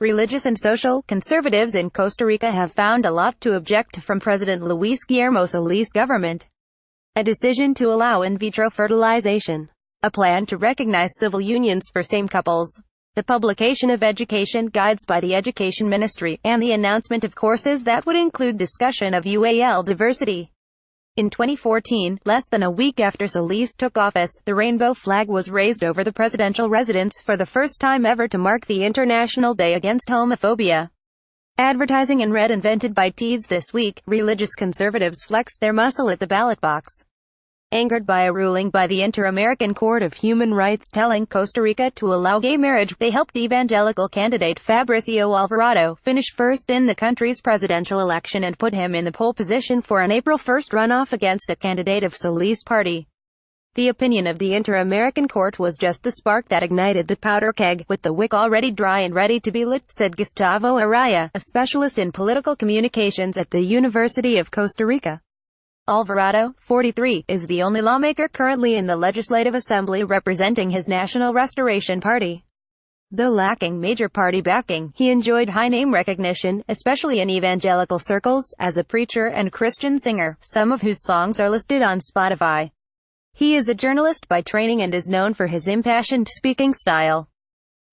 Religious and social conservatives in Costa Rica have found a lot to object to from President Luis Guillermo Solis' government. A decision to allow in vitro fertilization. A plan to recognize civil unions for same couples. The publication of education guides by the Education Ministry, and the announcement of courses that would include discussion of UAL diversity. In 2014, less than a week after Solis took office, the rainbow flag was raised over the presidential residence for the first time ever to mark the International Day Against Homophobia. Advertising in red invented by teens this week, religious conservatives flexed their muscle at the ballot box. Angered by a ruling by the Inter-American Court of Human Rights telling Costa Rica to allow gay marriage, they helped evangelical candidate Fabricio Alvarado finish first in the country's presidential election and put him in the pole position for an April 1 runoff against a candidate of Solis' party. The opinion of the Inter-American Court was just the spark that ignited the powder keg, with the wick already dry and ready to be lit, said Gustavo Araya, a specialist in political communications at the University of Costa Rica. Alvarado, 43, is the only lawmaker currently in the Legislative Assembly representing his National Restoration Party. Though lacking major party backing, he enjoyed high name recognition, especially in evangelical circles, as a preacher and Christian singer, some of whose songs are listed on Spotify. He is a journalist by training and is known for his impassioned speaking style.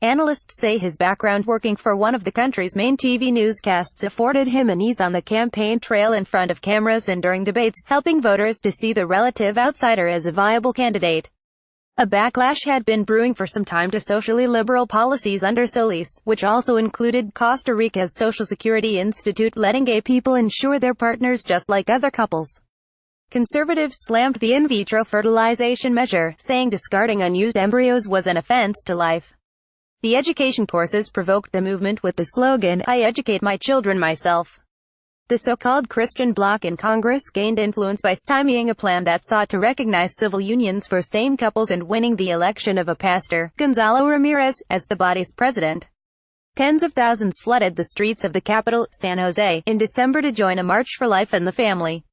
Analysts say his background working for one of the country's main TV newscasts afforded him an ease on the campaign trail in front of cameras and during debates, helping voters to see the relative outsider as a viable candidate. A backlash had been brewing for some time to socially liberal policies under Solis, which also included Costa Rica's Social Security Institute letting gay people insure their partners just like other couples. Conservatives slammed the in vitro fertilization measure, saying discarding unused embryos was an offense to life. The education courses provoked a movement with the slogan, "I educate my children myself." The so-called Christian bloc in Congress gained influence by stymieing a plan that sought to recognize civil unions for same couples and winning the election of a pastor, Gonzalo Ramirez, as the body's president. Tens of thousands flooded the streets of the capital, San Jose, in December to join a March for Life and the Family.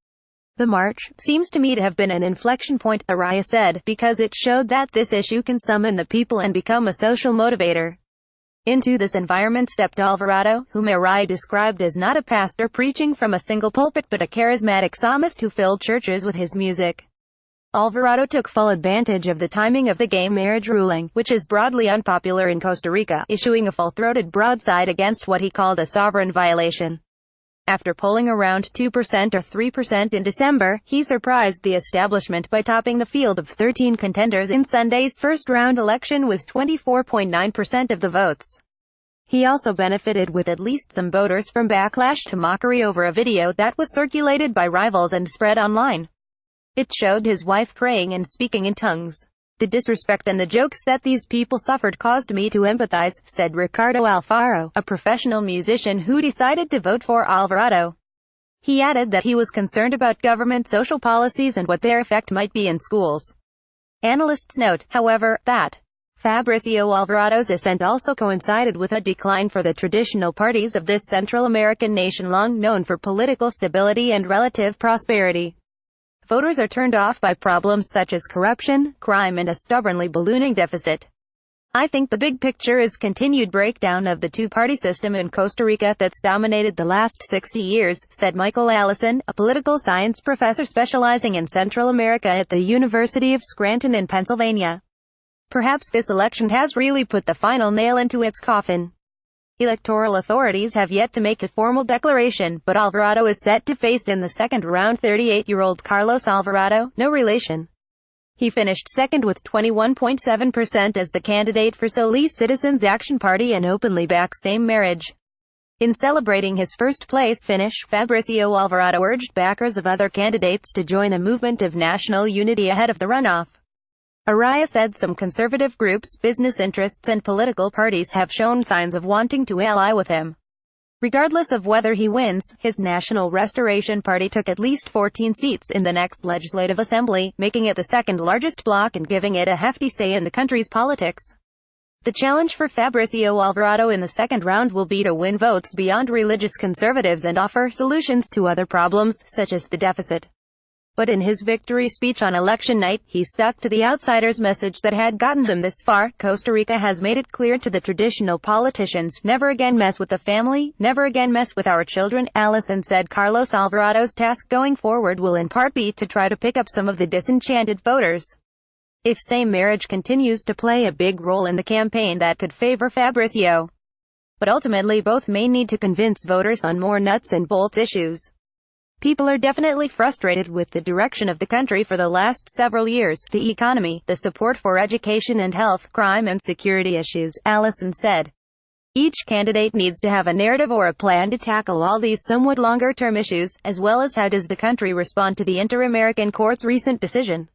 The march seems to me to have been an inflection point, Araya said, because it showed that this issue can summon the people and become a social motivator. Into this environment stepped Alvarado, whom Araya described as not a pastor preaching from a single pulpit but a charismatic psalmist who filled churches with his music. Alvarado took full advantage of the timing of the gay marriage ruling, which is broadly unpopular in Costa Rica, issuing a full-throated broadside against what he called a sovereign violation. After polling around 2% or 3% in December, he surprised the establishment by topping the field of 13 contenders in Sunday's first-round election with 24.9% of the votes. He also benefited with at least some voters from backlash to mockery over a video that was circulated by rivals and spread online. It showed his wife praying and speaking in tongues. "The disrespect and the jokes that these people suffered caused me to empathize," said Ricardo Alfaro, a professional musician who decided to vote for Alvarado. He added that he was concerned about government social policies and what their effect might be in schools. Analysts note, however, that Fabricio Alvarado's ascent also coincided with a decline for the traditional parties of this Central American nation long known for political stability and relative prosperity. Voters are turned off by problems such as corruption, crime and a stubbornly ballooning deficit. "I think the big picture is continued breakdown of the two-party system in Costa Rica that's dominated the last 60 years, said Michael Allison, a political science professor specializing in Central America at the University of Scranton in Pennsylvania. Perhaps this election has really put the final nail into its coffin. Electoral authorities have yet to make a formal declaration, but Alvarado is set to face in the second round 38-year-old Carlos Alvarado, no relation. He finished second with 21.7% as the candidate for Solis Citizens Action Party and openly backs same marriage. In celebrating his first-place finish, Fabricio Alvarado urged backers of other candidates to join a movement of national unity ahead of the runoff. Araya said some conservative groups, business interests and political parties have shown signs of wanting to ally with him. Regardless of whether he wins, his National Restoration Party took at least 14 seats in the next Legislative Assembly, making it the second largest bloc and giving it a hefty say in the country's politics. The challenge for Fabricio Alvarado in the second round will be to win votes beyond religious conservatives and offer solutions to other problems, such as the deficit. But in his victory speech on election night, he stuck to the outsiders' message that had gotten them this far. Costa Rica has made it clear to the traditional politicians, never again mess with the family, never again mess with our children. Allison said Carlos Alvarado's task going forward will in part be to try to pick up some of the disenchanted voters. If same marriage continues to play a big role in the campaign, that could favor Fabricio. But ultimately both may need to convince voters on more nuts and bolts issues. People are definitely frustrated with the direction of the country for the last several years, the economy, the support for education and health, crime and security issues, Allison said. Each candidate needs to have a narrative or a plan to tackle all these somewhat longer-term issues, as well as how does the country respond to the Inter-American Court's recent decision.